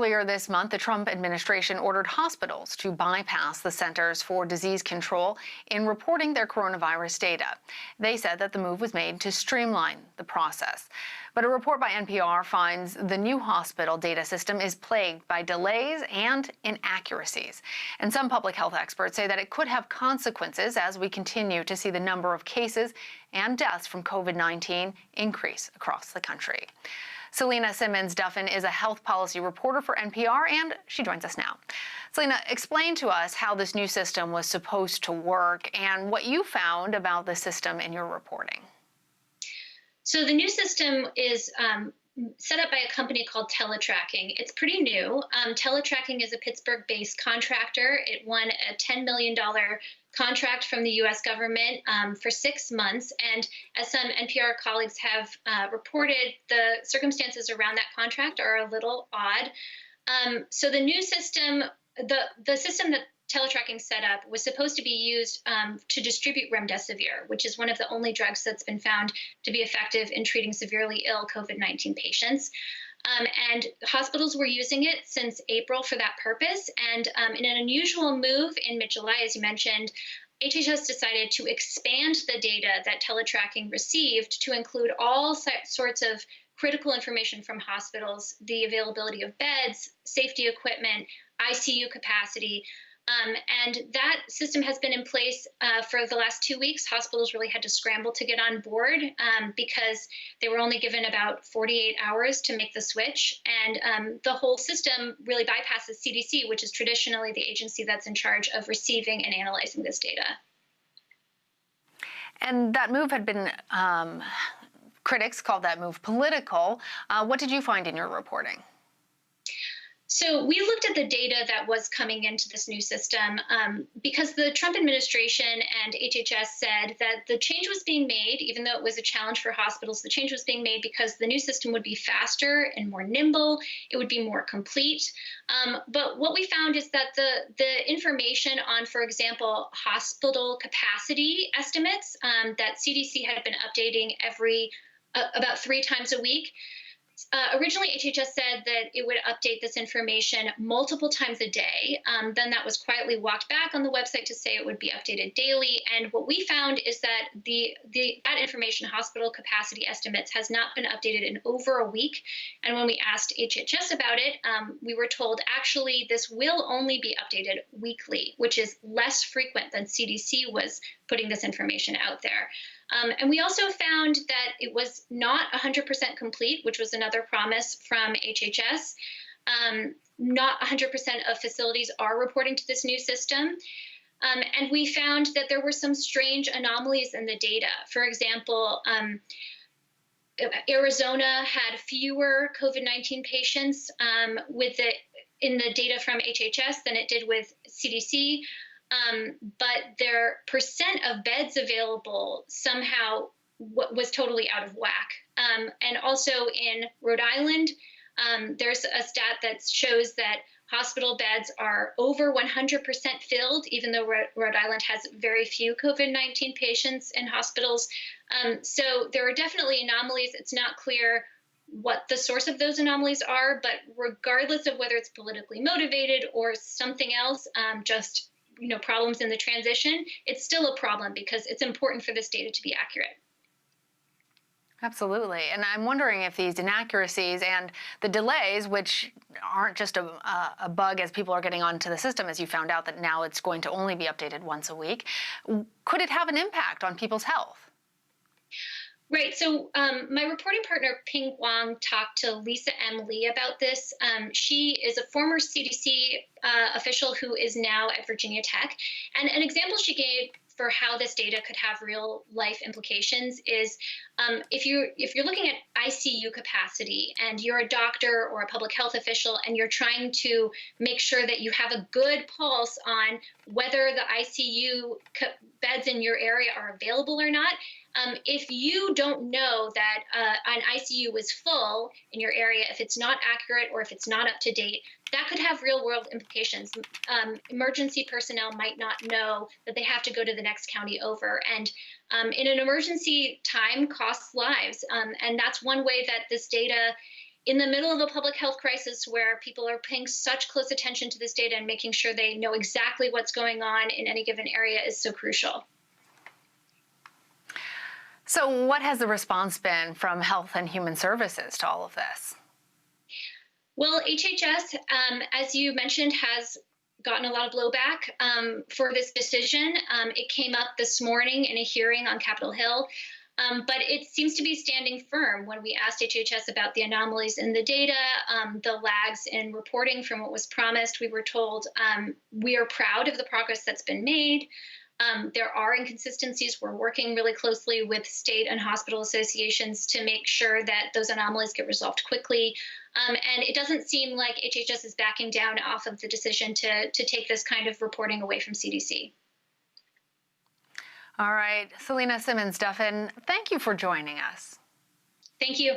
Earlier this month, the Trump administration ordered hospitals to bypass the Centers for Disease Control in reporting their coronavirus data. They said that the move was made to streamline the process. But a report by NPR finds the new hospital data system is plagued by delays and inaccuracies. And some public health experts say that it could have consequences as we continue to see the number of cases and deaths from COVID-19 increase across the country. Selena Simmons-Duffin is a health policy reporter for NPR, and she joins us now. Selena, explain to us how this new system was supposed to work and what you found about the system in your reporting. So the new system is set up by a company called Teletracking. It's pretty new. Teletracking is a Pittsburgh-based contractor. It won a $10 million contract from the U.S. government for 6 months. And as some NPR colleagues have reported, the circumstances around that contract are a little odd. So the new system, the system that Teletracking set up was supposed to be used to distribute remdesivir, which is one of the only drugs that's been found to be effective in treating severely ill COVID-19 patients. And hospitals were using it since April for that purpose. And in an unusual move in mid-July, as you mentioned, HHS decided to expand the data that Teletracking received to include all sorts of critical information from hospitals, the availability of beds, safety equipment, ICU capacity. And that system has been in place for the last 2 weeks. Hospitals really had to scramble to get on board because they were only given about 48 hours to make the switch. And the whole system really bypasses CDC, which is traditionally the agency that's in charge of receiving and analyzing this data. And that move had been, critics called that move political. What did you find in your reporting? So we looked at the data that was coming into this new system because the Trump administration and HHS said that the change was being made, even though it was a challenge for hospitals, the change was being made because the new system would be faster and more nimble. It would be more complete. But what we found is that the information on, for example, hospital capacity estimates that CDC had been updating about 3 times a week. Originally, HHS said that it would update this information multiple times a day. Then that was quietly walked back on the website to say it would be updated daily. And what we found is that that information, hospital capacity estimates, has not been updated in over a week. And when we asked HHS about it, we were told, actually, this will only be updated weekly, which is less frequent than CDC was putting this information out there. And we also found that it was not 100% complete, which was another promise from HHS. Not 100% of facilities are reporting to this new system. And we found that there were some strange anomalies in the data. For example, Arizona had fewer COVID-19 patients in the data from HHS than it did with CDC. But their percent of beds available somehow was totally out of whack. And also in Rhode Island, there's a stat that shows that hospital beds are over 100% filled, even though Rhode Island has very few COVID-19 patients in hospitals. So there are definitely anomalies. It's not clear what the source of those anomalies are, but regardless of whether it's politically motivated or something else, just problems in the transition, it's still a problem because it's important for this data to be accurate. Absolutely. And I'm wondering if these inaccuracies and the delays, which aren't just a bug as people are getting onto the system, as you found out that now it's going to only be updated once a week, could it have an impact on people's health? Right. So my reporting partner, Ping Wang, talked to Lisa M. Lee about this. She is a former CDC official who is now at Virginia Tech. And an example she gave for how this data could have real life implications is if you're looking at ICU capacity and you're a doctor or a public health official and you're trying to make sure that you have a good pulse on whether the ICU beds in your area are available or not, if you don't know that an ICU is full in your area, if it's not accurate or if it's not up to date, that could have real world implications. Emergency personnel might not know that they have to go to the next county over. And in an emergency, time costs lives. And that's one way that this data in the middle of a public health crisis where people are paying such close attention to this data and making sure they know exactly what's going on in any given area is so crucial. So what has the response been from Health and Human Services to all of this? Well, HHS, as you mentioned, has gotten a lot of blowback for this decision. It came up this morning in a hearing on Capitol Hill. But it seems to be standing firm. When we asked HHS about the anomalies in the data, the lags in reporting from what was promised, we were told we are proud of the progress that's been made. There are inconsistencies. We're working really closely with state and hospital associations to make sure that those anomalies get resolved quickly. And it doesn't seem like HHS is backing down off of the decision to take this kind of reporting away from CDC. All right, Selena Simmons-Duffin, thank you for joining us. Thank you.